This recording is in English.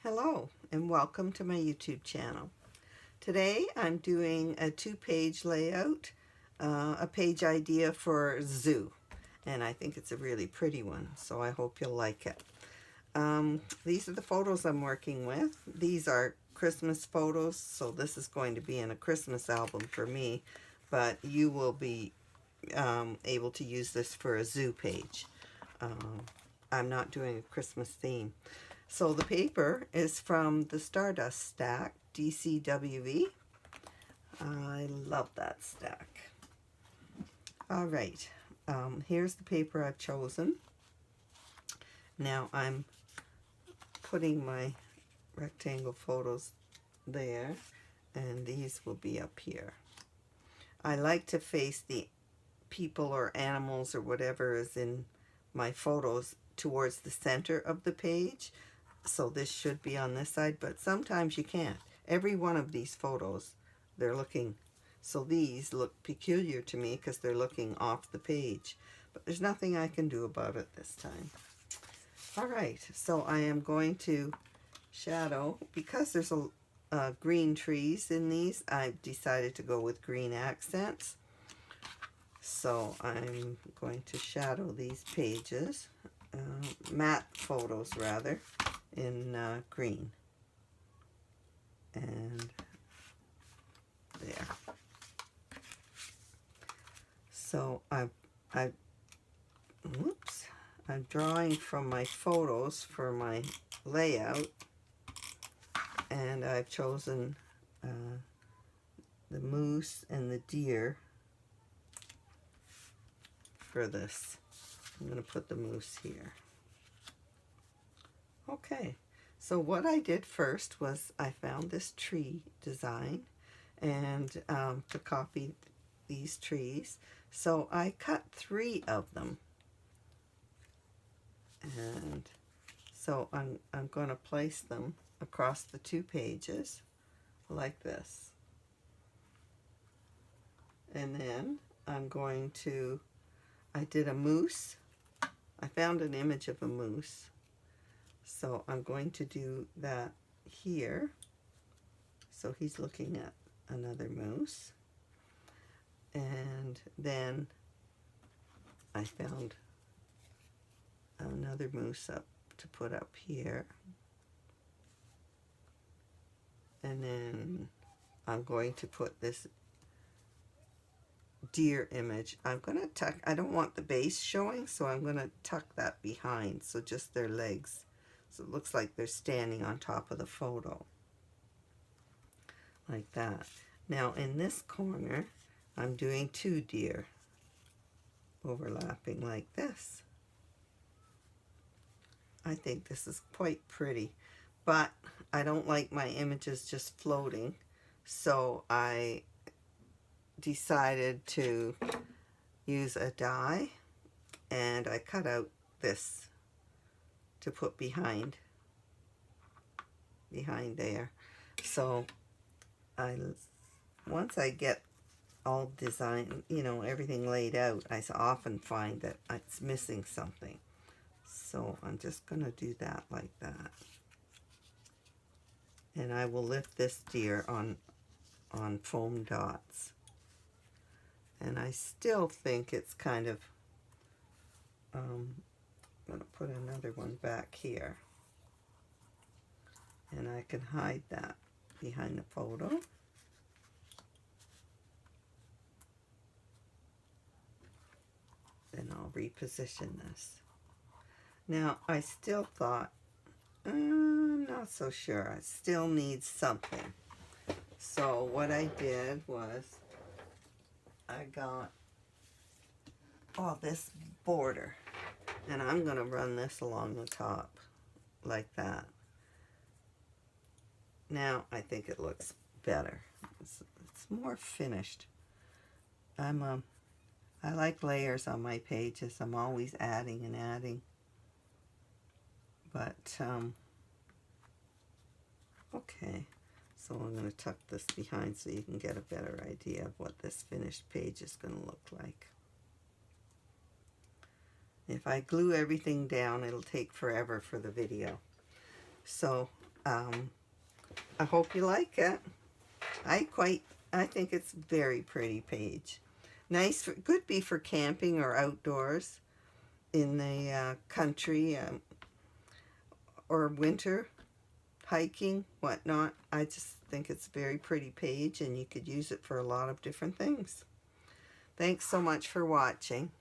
Hello and welcome to my YouTube channel. Today I'm doing a two-page layout, a page idea for zoo, and I think it's a really pretty one, so I hope you'll like it. These are the photos I'm working with. These are Christmas photos, so this is going to be in a Christmas album for me, but you will be able to use this for a zoo page. I'm not doing a Christmas theme. So the paper is from the Stardust stack, DCWV. I love that stack. All right, here's the paper I've chosen. Now I'm putting my rectangle photos there, and these will be up here. I like to face the people or animals or whatever is in my photos towards the center of the page. So this should be on this side, but sometimes you can't. Every one of these photos, they're looking, so these look peculiar to me because they're looking off the page, but there's nothing I can do about it this time. All right, so I am going to shadow, because there's a green trees in these, I've decided to go with green accents. So I'm going to shadow these pages, matte photos rather, in green, and there. So I'm drawing from my photos for my layout, and I've chosen the moose and the deer for this. I'm going to put the moose here. Okay, so what I did first was I found this tree design and to copy these trees. So I cut 3 of them. And so I'm going to place them across the 2 pages like this. And then I'm going to, I did a moose. I found an image of a moose. So I'm going to do that here. So he's looking at another moose. And then I found another moose up to put up here. And then I'm going to put this deer image. I'm going to tuck, I don't want the base showing, so I'm going to tuck that behind, so just their legs. So it looks like they're standing on top of the photo. Like that. Now in this corner, I'm doing 2 deer overlapping like this. I think this is quite pretty, but I don't like my images just floating, so I decided to use a die, and I cut out this to put behind there. So once I get all design, everything laid out, I often find that it's missing something. So I'm just going to do that like that. And I will lift this deer on foam dots. And I still think it's kind of, I'm going to put another one back here. And I can hide that behind the photo. Then I'll reposition this. Now, I still thought, I'm not so sure. I still need something. So what I did was I got this border, and I'm going to run this along the top like that. Now I think it looks better. It's more finished. I like layers on my pages. I'm always adding and adding. But okay, so I'm going to tuck this behind so you can get a better idea of what this finished page is going to look like. If I glue everything down, it'll take forever for the video. So I hope you like it. I think it's a very pretty page. Nice, could be for camping or outdoors in the country, or winter hiking, whatnot. I just think it's a very pretty page, and you could use it for a lot of different things. Thanks so much for watching.